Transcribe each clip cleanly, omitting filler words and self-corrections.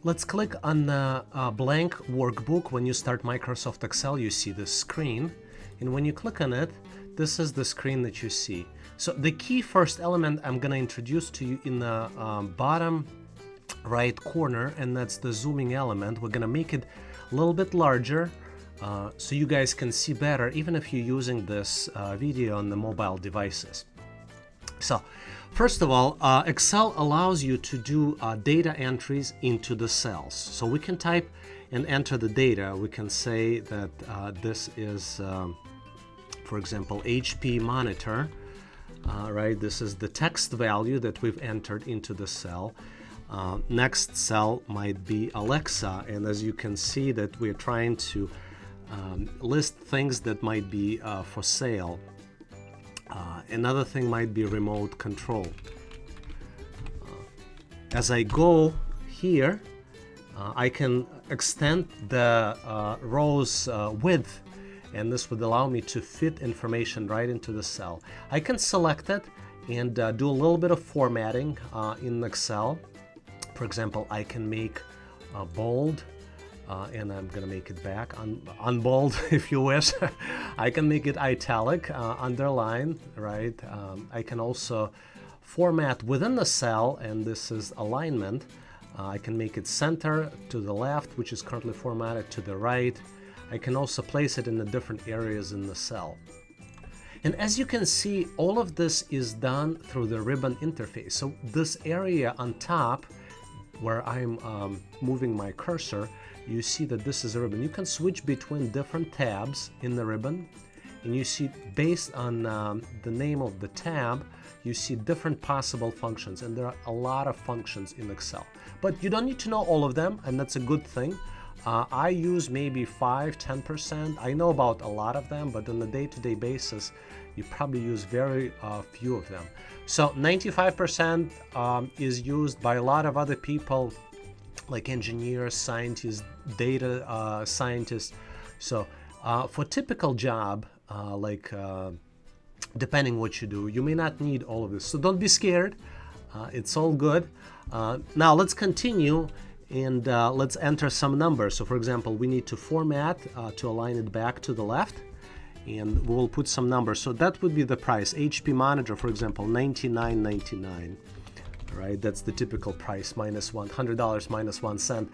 Let's click on the blank workbook. When you start Microsoft Excel, you see this screen. And when you click on it, this is the screen that you see. So the key first element I'm going to introduce to you in the bottom right corner, and that's the zooming element. We're going to make it a little bit larger so you guys can see better, even if you're using this video on the mobile devices. So first of all, Excel allows you to do data entries into the cells. So we can type and enter the data. We can say that this is, for example, HP monitor, right? This is the text value that we've entered into the cell. Next cell might be Alexa, and as you can see that we're trying to list things that might be for sale. Another thing might be remote control. As I go here, I can extend the rows width, and this would allow me to fit information right into the cell. I can select it and do a little bit of formatting in Excel. For example, I can make bold, and I'm gonna make it back unbold if you wish. I can make it italic, underline, right? I can also format within the cell, and this is alignment. I can make it center to the left, which is currently formatted, to the right. I can also place it in the different areas in the cell. And as you can see, all of this is done through the ribbon interface. So this area on top, where I'm moving my cursor, you see that this is a ribbon. You can switch between different tabs in the ribbon, and you see based on the name of the tab, you see different possible functions, and there are a lot of functions in Excel. But you don't need to know all of them, and that's a good thing. I use maybe 5–10%. I know about a lot of them, but on a day-to-day basis, you probably use very few of them. So 95% is used by a lot of other people, like engineers, scientists, data scientists. So for typical job, depending what you do, you may not need all of this. So don't be scared. It's all good. Now let's continue and let's enter some numbers. So for example, we need to format to align it back to the left, and we'll put some numbers. So that would be the price. HP monitor, for example, $99.99. Right, that's the typical price, minus $100 minus 1 cent.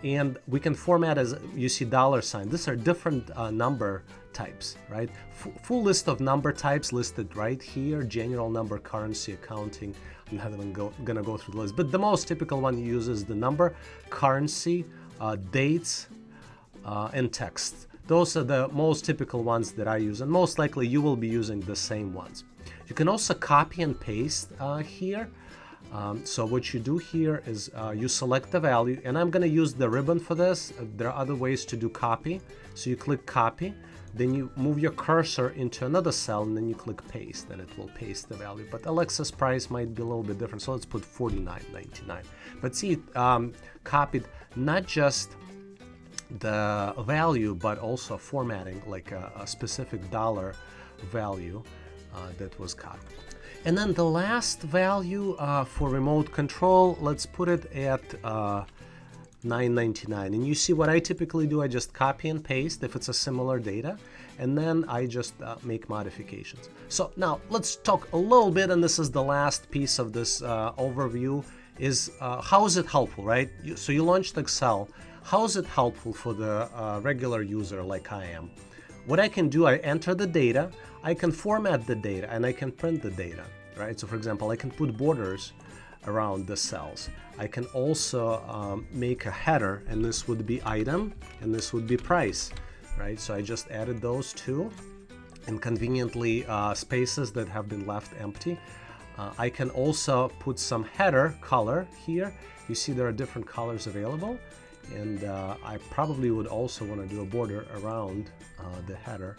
And we can format as you see $sign. These are different number types, right? Full list of number types listed right here: general, number, currency, accounting. I'm not even gonna go through the list, but the most typical one uses the number, currency, dates, and text. Those are the most typical ones that I use, and most likely you will be using the same ones. You can also copy and paste here. So what you do here is you select the value, and I'm going to use the ribbon for this. There are other ways to do copy. So you click copy, then you move your cursor into another cell, and then you click paste, and it will paste the value. But Alexa's price might be a little bit different, so let's put $49.99. But see, it copied not just the value, but also formatting, like a specific dollar value that was copied. And then the last value for remote control, let's put it at $9.99. And you see what I typically do, I just copy and paste if it's a similar data, and then I just make modifications. So now let's talk a little bit, and this is the last piece of this overview, is how is it helpful, right? So you launched Excel. How is it helpful for the regular user like I am? What I can do, I enter the data, I can format the data, and I can print the data, right? So for example, I can put borders around the cells. I can also make a header, and this would be item, and this would be price, right? So I just added those two, and conveniently spaces that have been left empty. I can also put some header color here. You see there are different colors available. And I probably would also want to do a border around the header.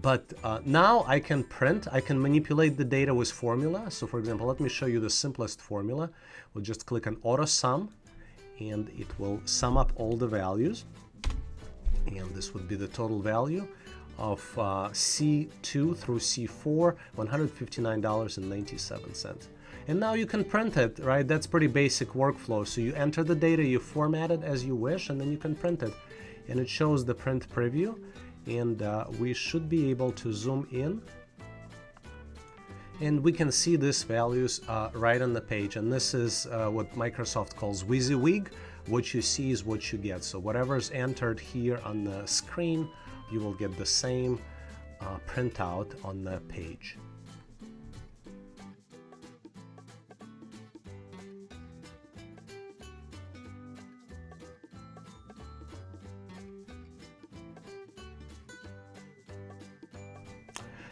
But now I can print, I can manipulate the data with formula. So for example, let me show you the simplest formula. We'll just click on Autosum, and it will sum up all the values. And this would be the total value of C2 through C4, $159.97. And now you can print it, right? That's pretty basic workflow. So you enter the data, you format it as you wish, and then you can print it. And it shows the print preview. And we should be able to zoom in. And we can see these values right on the page. And this is what Microsoft calls WYSIWYG. What you see is what you get. So whatever's entered here on the screen, you will get the same printout on the page.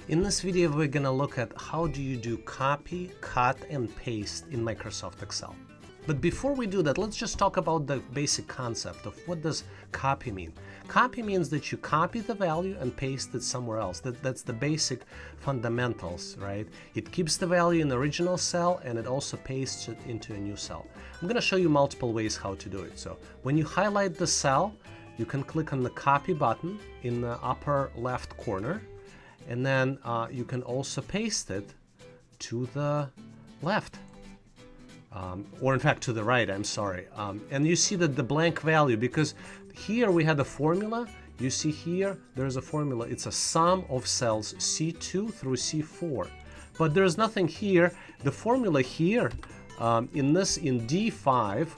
In this video, we're going to look at how do you do copy, cut, and paste in Microsoft Excel. But before we do that, let's just talk about the basic concept of what does copy mean. Copy means that you copy the value and paste it somewhere else. That's the basic fundamentals, right? It keeps the value in the original cell and it also pastes it into a new cell. I'm going to show you multiple ways how to do it. So when you highlight the cell, you can click on the copy button in the upper left corner. And then you can also paste it to the left. Or in fact to the right, I'm sorry. And you see that the blank value, because here we had a formula. You see here, there's a formula. It's a sum of cells C2 through C4. But there's nothing here. The formula here in D5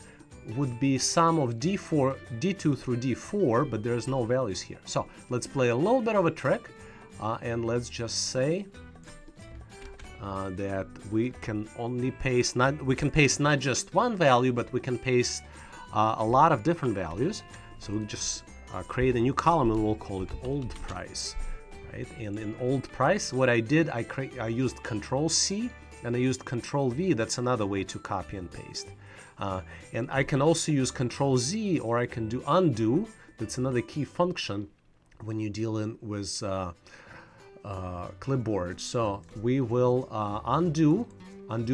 would be sum of D2 through D4, but there's no values here. So let's play a little bit of a trick. And let's just say that we can only paste not just one value, but we can paste a lot of different values. So we'll just create a new column and we'll call it old price, right? And in old price, what I did, I used Control C and I used Control V. That's another way to copy and paste. And I can also use Control Z, or I can do undo. That's another key function when you're dealing with clipboard. So we will undo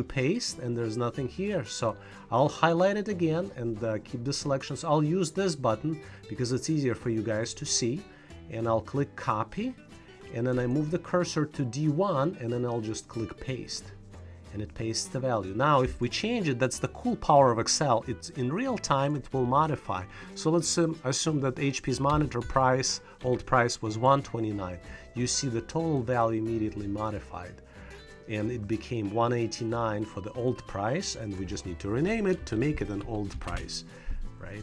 paste, and there's nothing here. So I'll highlight it again and keep the selections. I'll use this button because it's easier for you guys to see, and I'll click copy, and then I move the cursor to D1, and then I'll just click paste, and it pastes the value. Now if we change it, that's the cool power of Excel. It's in real time, it will modify. So let's assume that HP's monitor price, old price, was $129. You see the total value immediately modified, and it became $189 for the old price, and we just need to rename it to make it an old price, right?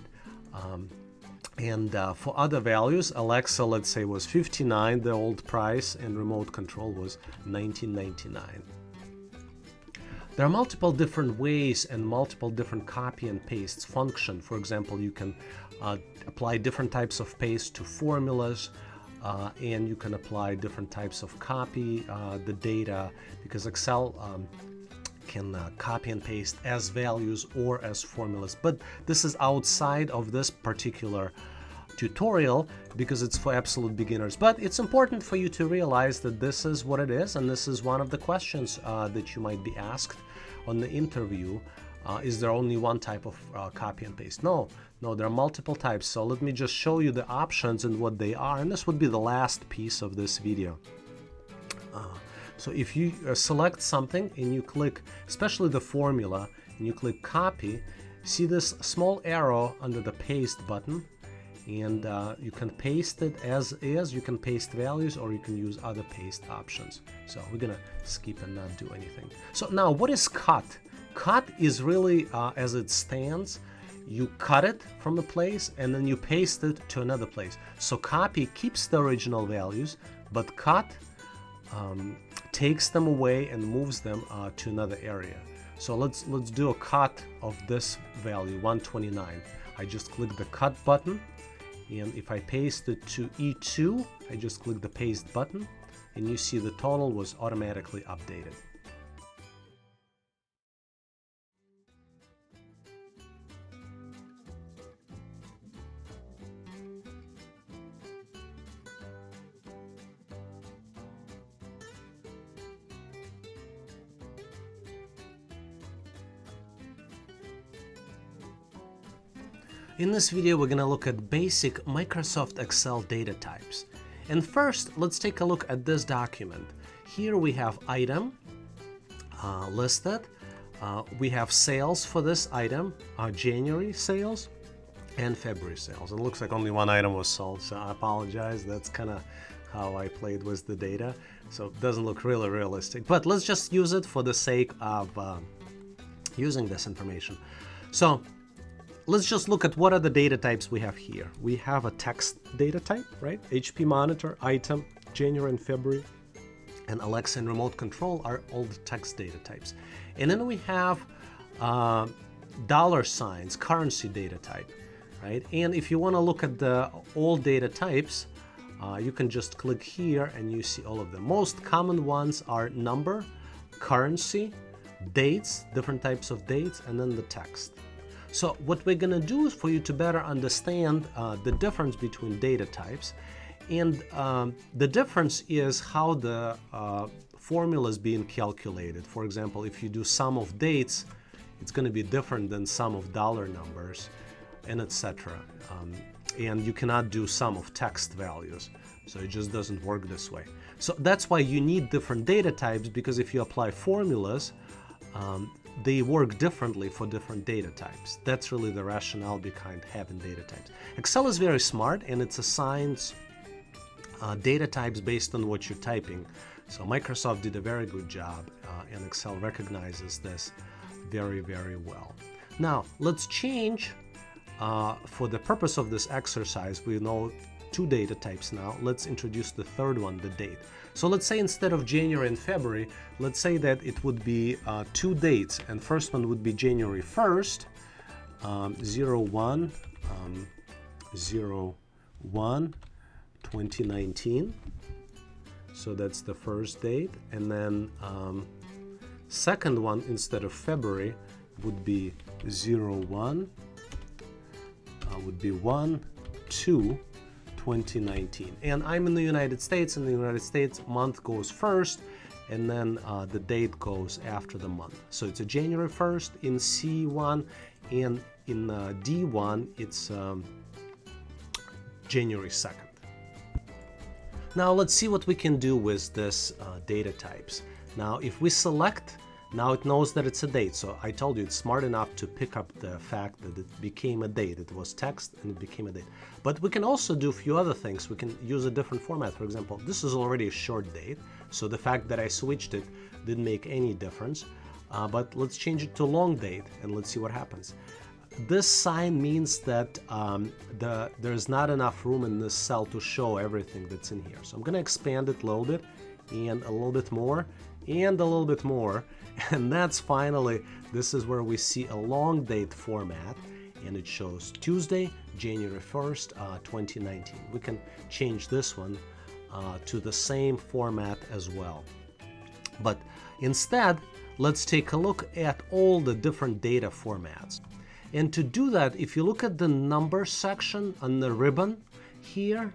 For other values, Alexa, let's say, was $59, the old price, and remote control was $19.99. There are multiple different ways and multiple different copy and pastes function. For example, you can apply different types of paste to formulas, and you can apply different types of copy the data, because Excel can copy and paste as values or as formulas. But this is outside of this particular tutorial because it's for absolute beginners. But it's important for you to realize that this is what it is, and this is one of the questions that you might be asked on the interview. Is there only one type of copy and paste? No, there are multiple types. So let me just show you the options and what they are, and this would be the last piece of this video. So if you select something and you click, especially the formula, and you click copy, see this small arrow under the paste button, and you can paste it as is. You can paste values, or you can use other paste options. So we're gonna skip and not do anything. So now, what is cut? Cut is really as it stands. You cut it from a place and then you paste it to another place. So copy keeps the original values, but cut takes them away and moves them to another area. So let's do a cut of this value, 129. I just click the cut button, and if I paste it to E2, I just click the paste button, and you see the total was automatically updated. In this video, we're going to look at basic Microsoft Excel data types. And first, let's take a look at this document. Here we have item listed. We have sales for this item, January sales and February sales. It looks like only one item was sold, so I apologize. That's kind of how I played with the data. So it doesn't look really realistic, but let's just use it for the sake of using this information. So let's just look at what are the data types we have here. We have a text data type, right? HP monitor, item, January and February, and Alexa and remote control are all the text data types. And then we have dollar signs, currency data type, right? And if you want to look at the all data types, you can just click here and you see all of them. Most common ones are number, currency, dates, different types of dates, and then the text. So what we're going to do is for you to better understand the difference between data types. And the difference is how the formula is being calculated. For example, if you do sum of dates, it's going to be different than sum of dollar numbers, and etc. And you cannot do sum of text values. So it just doesn't work this way. So that's why you need different data types, because if you apply formulas, they work differently for different data types. That's really the rationale behind having data types. Excel is very smart, and it assigns data types based on what you're typing. So Microsoft did a very good job, and Excel recognizes this very, very well. Now, let's change, for the purpose of this exercise, we know two data types now. Let's introduce the third one, the date. So let's say instead of January and February, let's say that it would be two dates, and first one would be January 1st, 01, 01, 2019. So that's the first date, and then second one instead of February would be 01, would be 1/2 2019. And I'm in the United States. In the United States, month goes first, and then the date goes after the month. So it's a January 1st in C1, and in D1 it's January 2nd. Now let's see what we can do with this data types. Now if we select, now it knows that it's a date. So I told you it's smart enough to pick up the fact that it became a date. It was text and it became a date. But we can also do a few other things. We can use a different format. For example, this is already a short date, so the fact that I switched it didn't make any difference. But let's change it to long date and let's see what happens. This sign means that there's not enough room in this cell to show everything that's in here. So I'm going to expand it a little bit, and a little bit more, and a little bit more. And that's finally, this is where we see a long date format, and it shows Tuesday, January 1st, 2019. We can change this one to the same format as well. But instead, let's take a look at all the different data formats. And to do that, if you look at the number section on the ribbon here,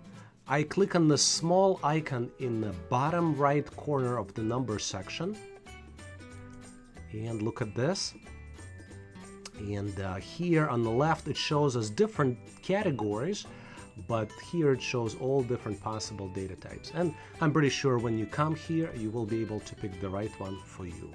I click on the small icon in the bottom right corner of the number section. And look at this. And here on the left, it shows us different categories, but here it shows all different possible data types. And I'm pretty sure when you come here, you will be able to pick the right one for you.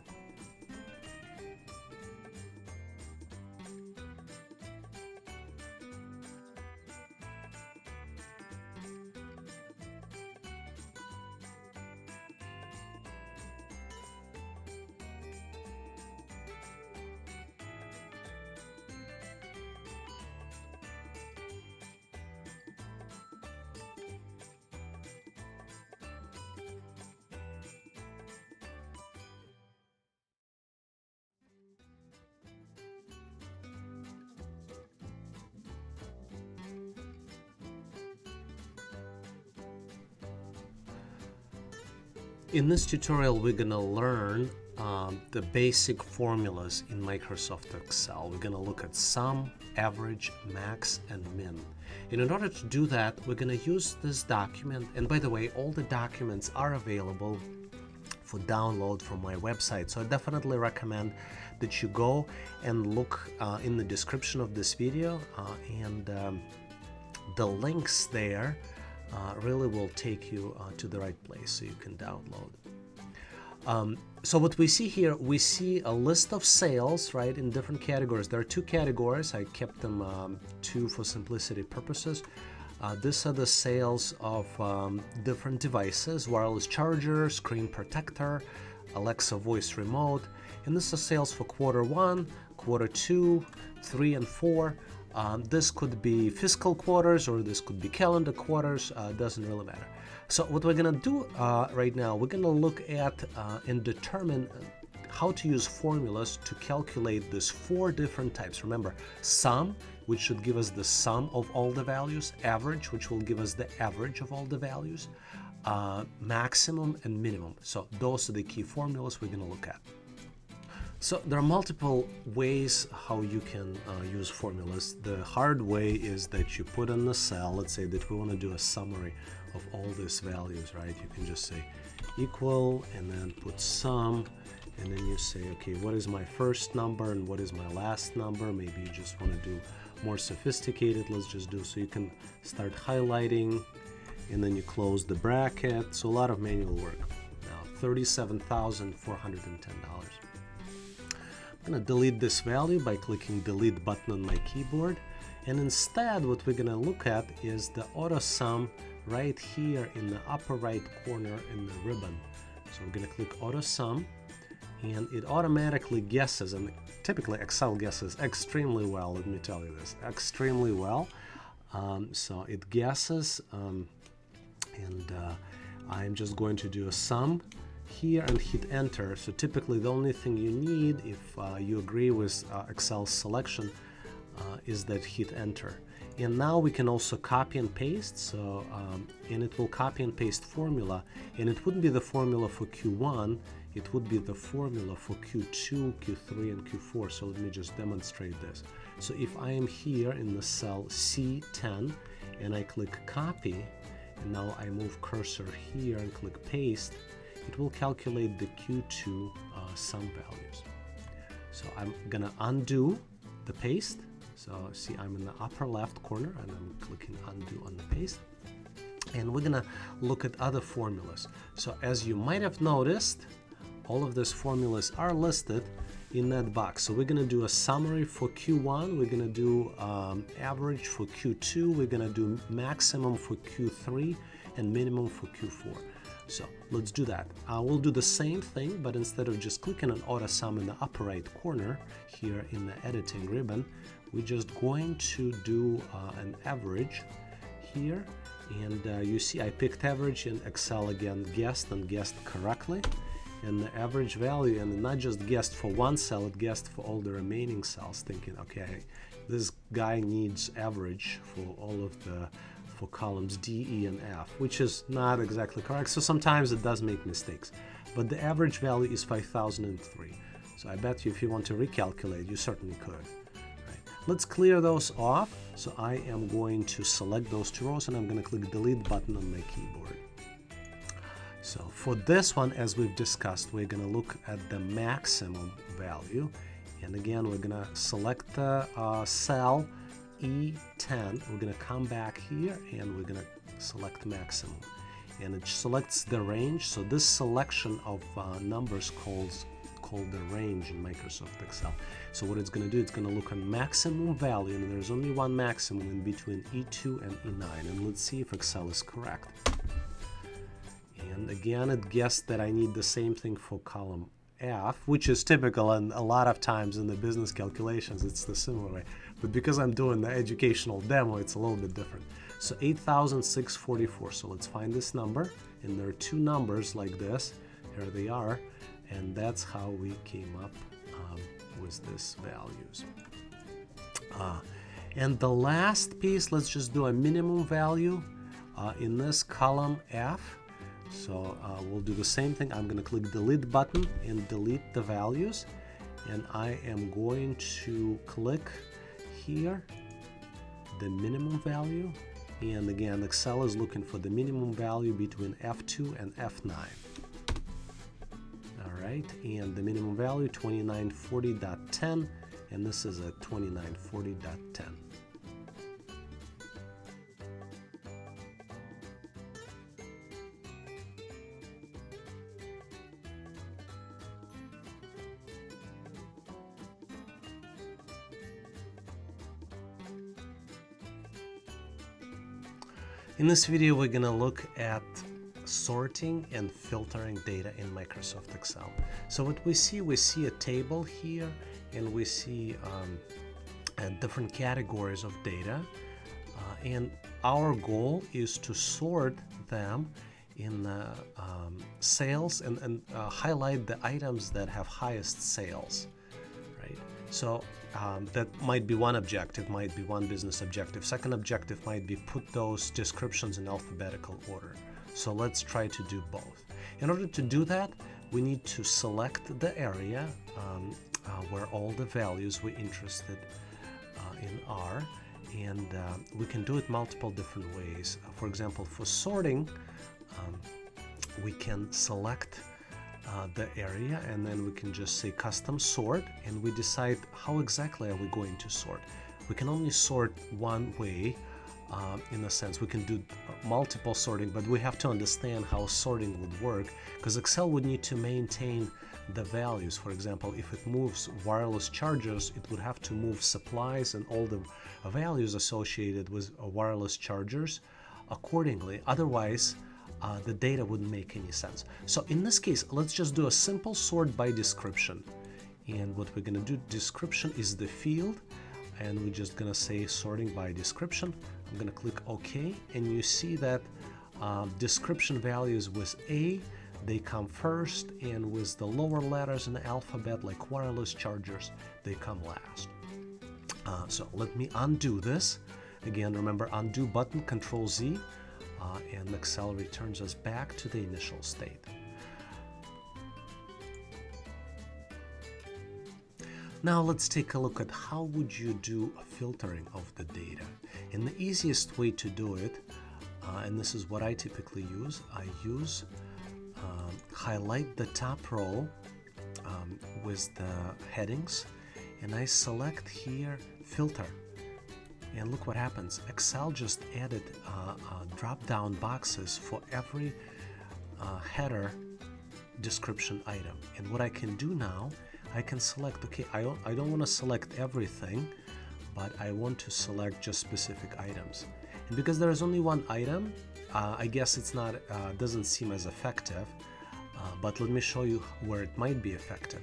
In this tutorial, we're going to learn the basic formulas in Microsoft Excel. We're going to look at sum, average, max, and min. And in order to do that, we're going to use this document. And by the way, all the documents are available for download from my website. So I definitely recommend that you go and look in the description of this video, and the links there really will take you to the right place so you can download. So what we see here, we see a list of sales, right, in different categories. There are two categories. I kept them two for simplicity purposes. These are the sales of different devices: wireless charger, screen protector, Alexa voice remote. And this is sales for Q1, Q2, 3, and 4. This could be fiscal quarters or this could be calendar quarters. Doesn't really matter. So what we're going to do right now, we're going to look at and determine how to use formulas to calculate these 4 different types. Remember, sum, which should give us the sum of all the values; average, which will give us the average of all the values; maximum and minimum. So those are the key formulas we're going to look at. So there are multiple ways how you can use formulas. The hard way is that you put in the cell, let's say that we want to do a summary of all these values, right? You can just say equal and then put sum, and then you say, okay, what is my first number and what is my last number? Maybe you just want to do more sophisticated. Let's just do, so you can start highlighting and then you close the bracket. So a lot of manual work. Now $37,410. I'm going to delete this value by clicking delete button on my keyboard, and instead what we're going to look at is the Autosum right here in the upper right corner in the ribbon. So we're going to click Autosum, and it automatically guesses, and typically Excel guesses extremely well, let me tell you this, extremely well. So it guesses, and I'm just going to do a sum here and hit enter. So typically the only thing you need, if you agree with Excel's selection, is that hit enter. And now we can also copy and paste. So and it will copy and paste formula, and it wouldn't be the formula for Q1, it would be the formula for Q2, Q3, and Q4. So let me just demonstrate this. So if I am here in the cell C10 and I click copy, and now I move cursor here and click paste, it will calculate the Q2 sum values. So I'm gonna undo the paste. So see, I'm in the upper left corner and I'm clicking undo on the paste. And we're gonna look at other formulas. So as you might have noticed, all of these formulas are listed in that box. So we're gonna do a summary for Q1, we're gonna do average for Q2, we're gonna do maximum for Q3, and minimum for Q4. So let's do that. We'll do the same thing, but instead of just clicking on Autosum in the upper right corner here in the editing ribbon, we're just going to do an average here. And you see I picked average, and Excel again guessed and guessed correctly. And the average value, and not just guessed for one cell, it guessed for all the remaining cells, thinking, okay, this guy needs average for all of the for columns D, E, and F, which is not exactly correct. So sometimes it does make mistakes, but the average value is 5003. So I bet you if you want to recalculate, you certainly could. Right. Let's clear those off. So I am going to select those 2 rows, and I'm going to click delete button on my keyboard. So for this one, as we've discussed, we're going to look at the maximum value. And again, we're going to select the cell E10. We're going to come back here and we're going to select maximum. And it selects the range. So this selection of numbers called the range in Microsoft Excel. So what it's going to do, it's going to look at maximum value, and there's only one maximum in between E2 and E9. And let's see if Excel is correct. And again, it guessed that I need the same thing for column F, which is typical, and a lot of times in the business calculations it's the similar way. But because I'm doing the educational demo, it's a little bit different. So 8,644. So let's find this number, and there are 2 numbers like this. Here they are, and that's how we came up with these values. And the last piece, let's just do a minimum value in this column F. So we'll do the same thing. I'm going to click delete button and delete the values, and I am going to click here the minimum value, and again Excel is looking for the minimum value between F2 and F9. right? And the minimum value 2940.10, and this is a 2940.10. In this video, we're going to look at sorting and filtering data in Microsoft Excel. So what we see a table here, and we see different categories of data. And our goal is to sort them in sales and highlight the items that have highest sales, right? So that might be one objective, might be one business objective. Second objective might be put those descriptions in alphabetical order. So let's try to do both. In order to do that, we need to select the area where all the values we're interested in are, and we can do it multiple different ways. For example, for sorting, we can select the area, and then we can just say custom sort, and we decide how exactly are we going to sort. We can only sort one way. In a sense, we can do multiple sorting, but we have to understand how sorting would work, because Excel would need to maintain the values. For example, if it moves wireless chargers, it would have to move supplies and all the values associated with wireless chargers accordingly. Otherwise, the data wouldn't make any sense. So in this case, let's just do a simple sort by description. And what we're going to do, description is the field, and we're just going to say sorting by description. I'm going to click OK, and you see that description values with A, they come first, and with the lower letters in the alphabet, like wireless chargers, they come last. So let me undo this. Again, remember, undo button, Control Z, and Excel returns us back to the initial state. Now let's take a look at how would you do a filtering of the data. And the easiest way to do it, and this is what I typically use, I use highlight the top row with the headings, and I select here filter. And look what happens. Excel just added drop-down boxes for every header description item. And what I can do now, I can select, okay, I don't want to select everything, but I want to select just specific items. And because there is only one item, I guess it's not, doesn't seem as effective, but let me show you where it might be effective.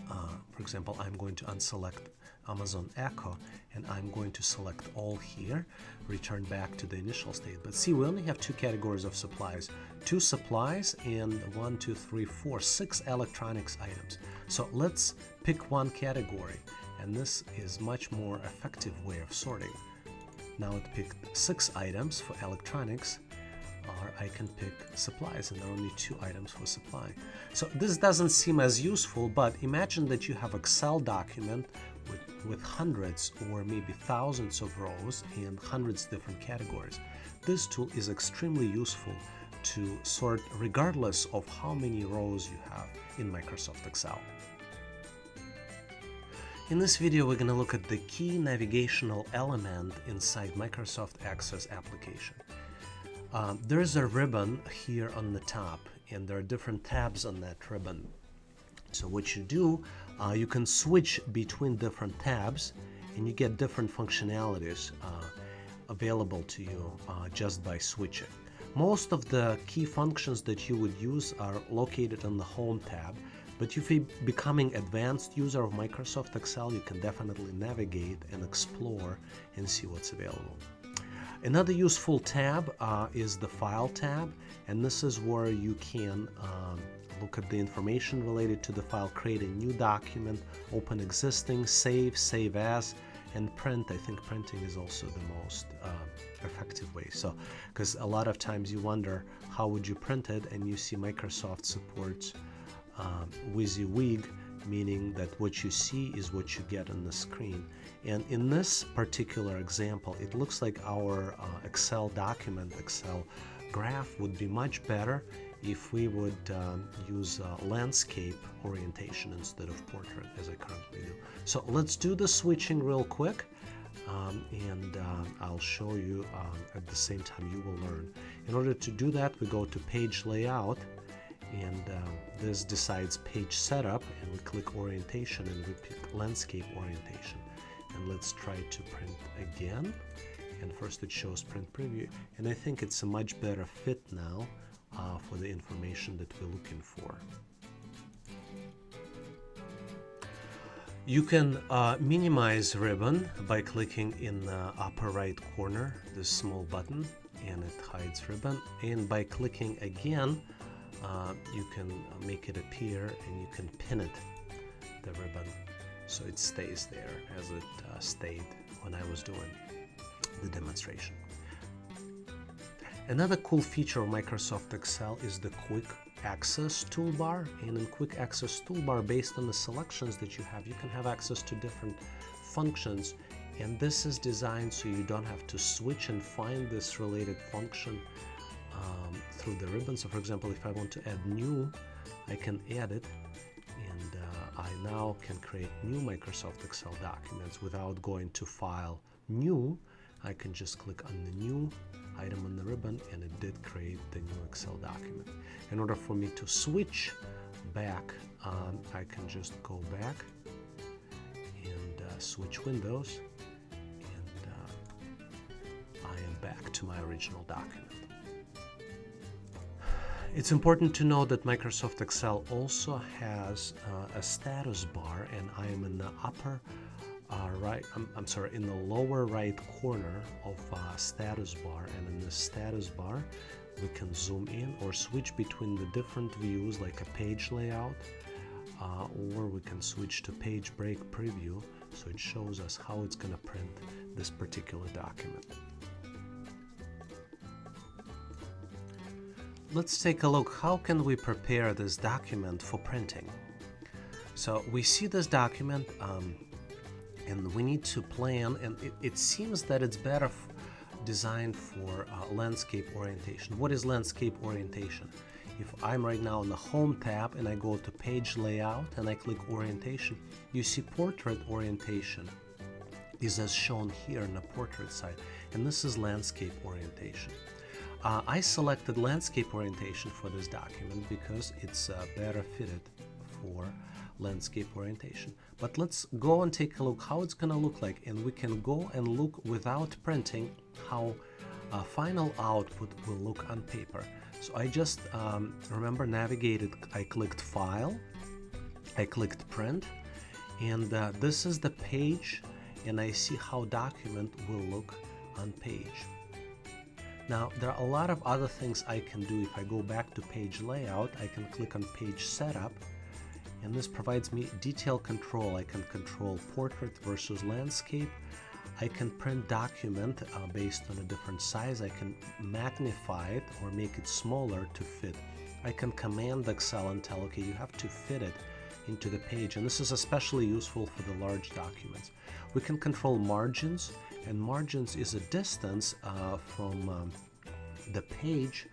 For example, I'm going to unselect Amazon Echo, and I'm going to select all here, return back to the initial state. But see, we only have two categories of supplies, 2 supplies and 1, 2, 3, 4, 6 electronics items. So let's pick one category, and this is much more effective way of sorting. Now it picked 6 items for electronics, or I can pick supplies, and there are only 2 items for supply. So this doesn't seem as useful, but imagine that you have an Excel document with hundreds or maybe thousands of rows and hundreds of different categories. This tool is extremely useful to sort regardless of how many rows you have in Microsoft Excel. In this video, we're going to look at the key navigational element inside Microsoft Access application. There is a ribbon here on the top, and there are different tabs on that ribbon. So what you do, you can switch between different tabs, and you get different functionalities available to you just by switching. Most of the key functions that you would use are located on the Home tab, but if you're becoming advanced user of Microsoft Excel, you can definitely navigate and explore and see what's available. Another useful tab is the File tab, and this is where you can look at the information related to the file, create a new document, open existing, save as, and print. I think printing is also the most effective way. So, because a lot of times you wonder how would you print it, and you see Microsoft supports WYSIWYG, meaning that what you see is what you get on the screen. And in this particular example, it looks like our Excel document, Excel graph would be much better if we would use landscape orientation instead of portrait as I currently do. So let's do the switching real quick, and I'll show you at the same time you will learn. In order to do that, we go to page layout, and this decides page setup, and we click orientation and we pick landscape orientation. And let's try to print again. And first it shows print preview, and I think it's a much better fit now for the information that we're looking for. You can minimize ribbon by clicking in the upper right corner, this small button, and it hides ribbon. And by clicking again, you can make it appear, and you can pin it, the ribbon, so it stays there as it stayed when I was doing the demonstration. Another cool feature of Microsoft Excel is the quick access toolbar. And in quick access toolbar, based on the selections that you can have access to different functions, and this is designed so you don't have to switch and find this related function through the ribbon. So for example, if I want to add new, I can add it, and I now can create new Microsoft Excel documents without going to File, New. I can just click on the new item on the ribbon, and it did create the new Excel document. In order for me to switch back, I can just go back and switch windows, and I am back to my original document. It's important to know that Microsoft Excel also has a status bar, and I am in the upper in the lower right corner of status bar. And in the status bar, we can zoom in or switch between the different views, like a page layout, or we can switch to page break preview, so it shows us how it's going to print this particular document. Let's take a look. How can we prepare this document for printing? So we see this document, and we need to plan, and it seems that it's better designed for landscape orientation. What is landscape orientation? If I'm right now on the Home tab and I go to Page Layout and I click Orientation, you see Portrait Orientation is as shown here in the Portrait side, and this is Landscape Orientation. I selected Landscape Orientation for this document because it's better fitted for landscape orientation. But let's go and take a look how it's going to look like, and we can go and look without printing how a final output will look on paper. So I just navigated, I clicked File, I clicked Print, and this is the page, and I see how document will look on page. Now there are a lot of other things I can do. If I go back to Page Layout, I can click on Page Setup, and this provides me detail control. I can control portrait versus landscape. I can print document based on a different size. I can magnify it or make it smaller to fit. I can command Excel and tell, okay, you have to fit it into the page, and this is especially useful for the large documents. We can control margins, and margins is a distance from the page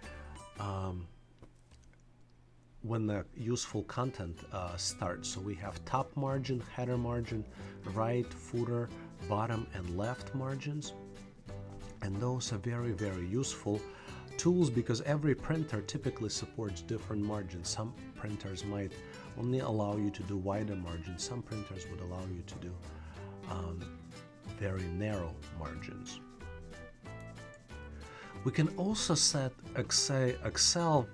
when the useful content starts. So we have top margin, header margin, right, footer, bottom, and left margins. And those are very, very useful tools because every printer typically supports different margins. Some printers might only allow you to do wider margins. Some printers would allow you to do very narrow margins. We can also set Excel.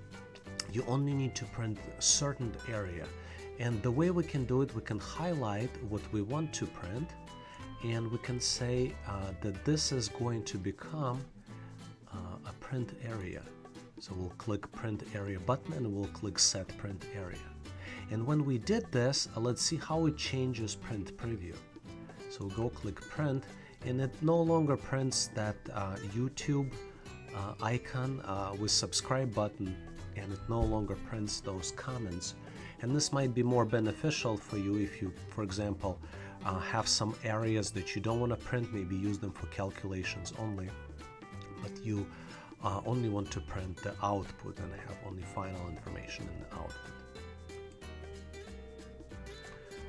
You only need to print a certain area, and the way we can do it, we can highlight what we want to print, and we can say that this is going to become a print area. So we'll click Print Area button, and we'll click Set Print Area. And when we did this, let's see how it changes Print Preview. So we'll go click Print, and it no longer prints that YouTube icon with subscribe button, and it no longer prints those comments. And this might be more beneficial for you if you, for example, have some areas that you don't want to print, maybe use them for calculations only, but you only want to print the output and have only final information in the output.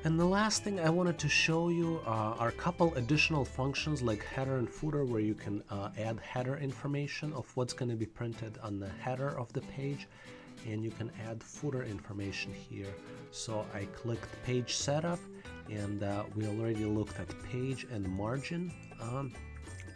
And the last thing I wanted to show you are a couple additional functions like header and footer, where you can add header information of what's going to be printed on the header of the page, and you can add footer information here. So I clicked page setup, and we already looked at page and margin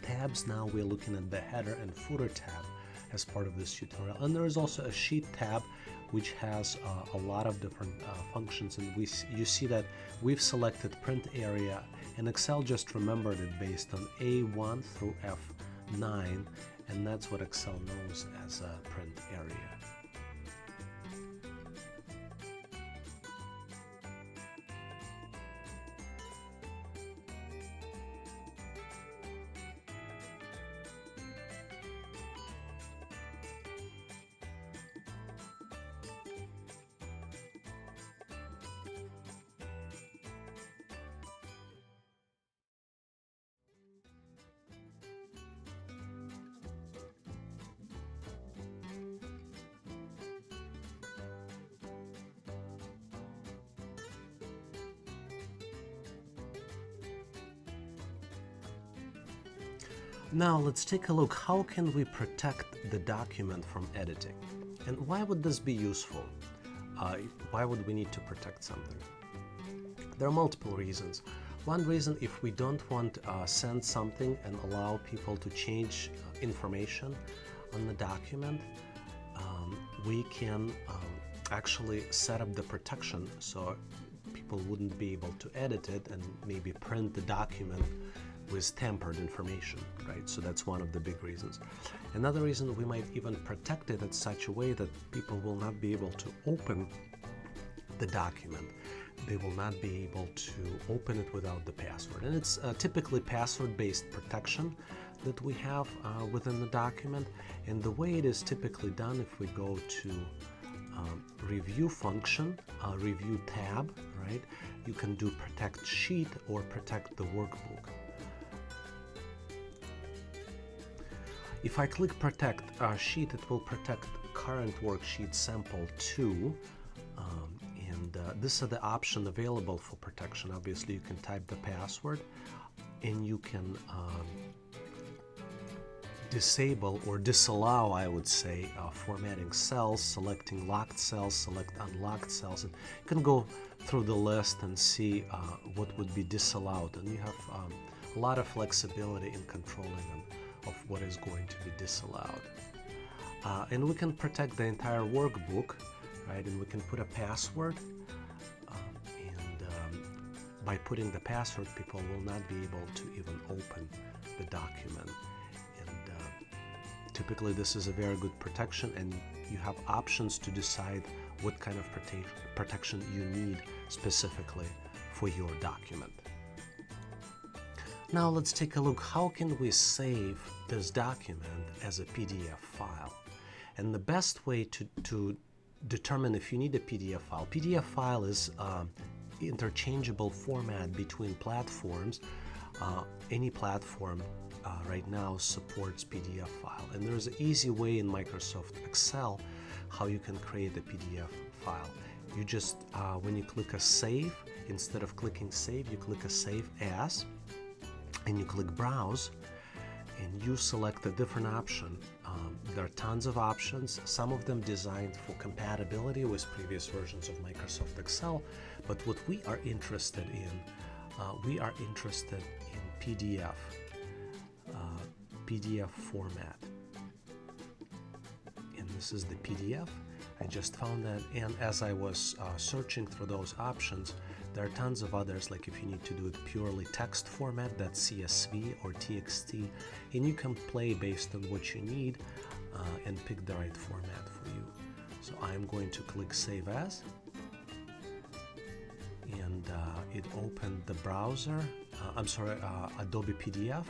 tabs. Now we're looking at the header and footer tab as part of this tutorial. And there is also a sheet tab which has a lot of different functions, and you see that we've selected print area, and Excel just remembered it based on A1 through F9, and that's what Excel knows as a print area. Now let's take a look. How can we protect the document from editing? And why would this be useful? Why would we need to protect something? There are multiple reasons. One reason, if we don't want to send something and allow people to change information on the document, we can actually set up the protection so people wouldn't be able to edit it and maybe print the document with tampered information, right? So that's one of the big reasons. Another reason, we might even protect it in such a way that people will not be able to open the document. They will not be able to open it without the password. And it's typically password-based protection that we have within the document. And the way it is typically done, if we go to review function, review tab, right? You can do protect sheet or protect the workbook. If I click protect sheet, it will protect current worksheet sample 2. This is the option available for protection. Obviously, you can type the password, and you can disable or disallow, I would say, formatting cells, selecting locked cells, select unlocked cells, and you can go through the list and see what would be disallowed. And you have a lot of flexibility in controlling them of what is going to be disallowed. And we can protect the entire workbook, right? And we can put a password, by putting the password, people will not be able to even open the document. And typically this is a very good protection, and you have options to decide what kind of protection you need specifically for your document. Now let's take a look. How can we save this document as a PDF file? And the best way to determine if you need a PDF file is interchangeable format between platforms. Any platform right now supports PDF file, and there's an easy way in Microsoft Excel how you can create a PDF file. You just when you click a save, instead of clicking save, you click a save as, and you click browse, and you select a different option. There are tons of options, some of them designed for compatibility with previous versions of Microsoft Excel, but what we are interested in, PDF, PDF format. And this is the PDF. I just found that, and as I was searching through those options, there are tons of others, like if you need to do it purely text format, that's CSV or TXT, and you can play based on what you need and pick the right format for you. So I'm going to click Save As, and it opened the browser, Adobe PDF,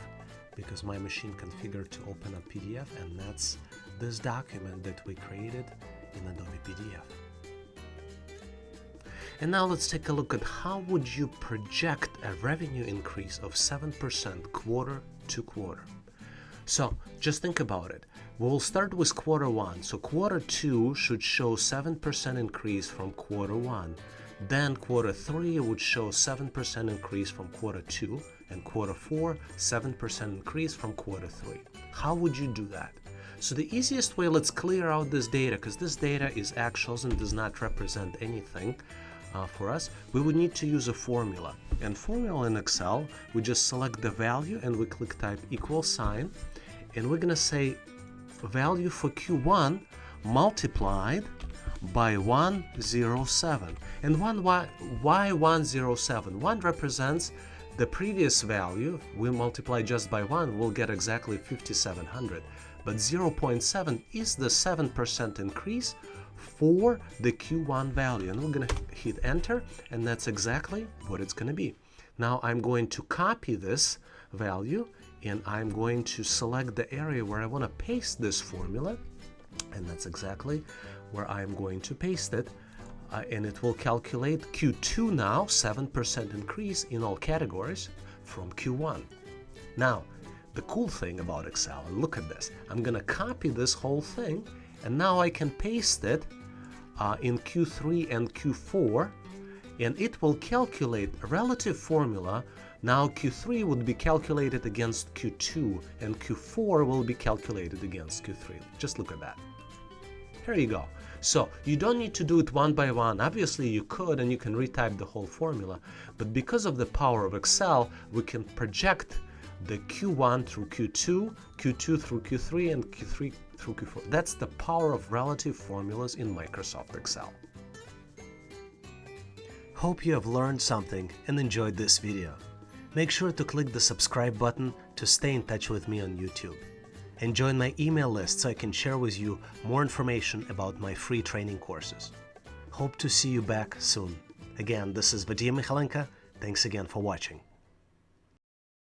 because my machine configured to open a PDF, and that's this document that we created in Adobe PDF. And now let's take a look at how would you project a revenue increase of 7% quarter to quarter. So just think about it. We'll start with quarter one. So quarter two should show 7% increase from quarter one. Then quarter three would show 7% increase from quarter two. And quarter four, 7% increase from quarter three. How would you do that? So the easiest way, let's clear out this data, because this data is actuals and does not represent anything for us. We would need to use a formula. And formula in Excel, we just select the value and we click type equal sign. And we're going to say value for Q1 multiplied by 107. And why 107? 1 represents the previous value. We multiply just by 1, we'll get exactly 5,700. But 0.7 is the 7% increase for the Q1 value. And we're going to hit enter, and that's exactly what it's going to be. Now I'm going to copy this value, and I'm going to select the area where I want to paste this formula, and that's exactly where I'm going to paste it. And it will calculate Q2 now, 7% increase in all categories from Q1. Now, the cool thing about Excel, and look at this, I'm going to copy this whole thing, and now I can paste it in Q3 and Q4, and it will calculate a relative formula. Now Q3 would be calculated against Q2, and Q4 will be calculated against Q3. Just look at that. Here you go. So you don't need to do it one by one. Obviously you could, and you can retype the whole formula, but because of the power of Excel, we can project the Q1 through Q2, Q2 through Q3, and Q3 through Q4. That's the power of relative formulas in Microsoft Excel. Hope you have learned something and enjoyed this video. Make sure to click the subscribe button to stay in touch with me on YouTube. And join my email list so I can share with you more information about my free training courses. Hope to see you back soon. Again, this is Vadim Michalenko. Thanks again for watching.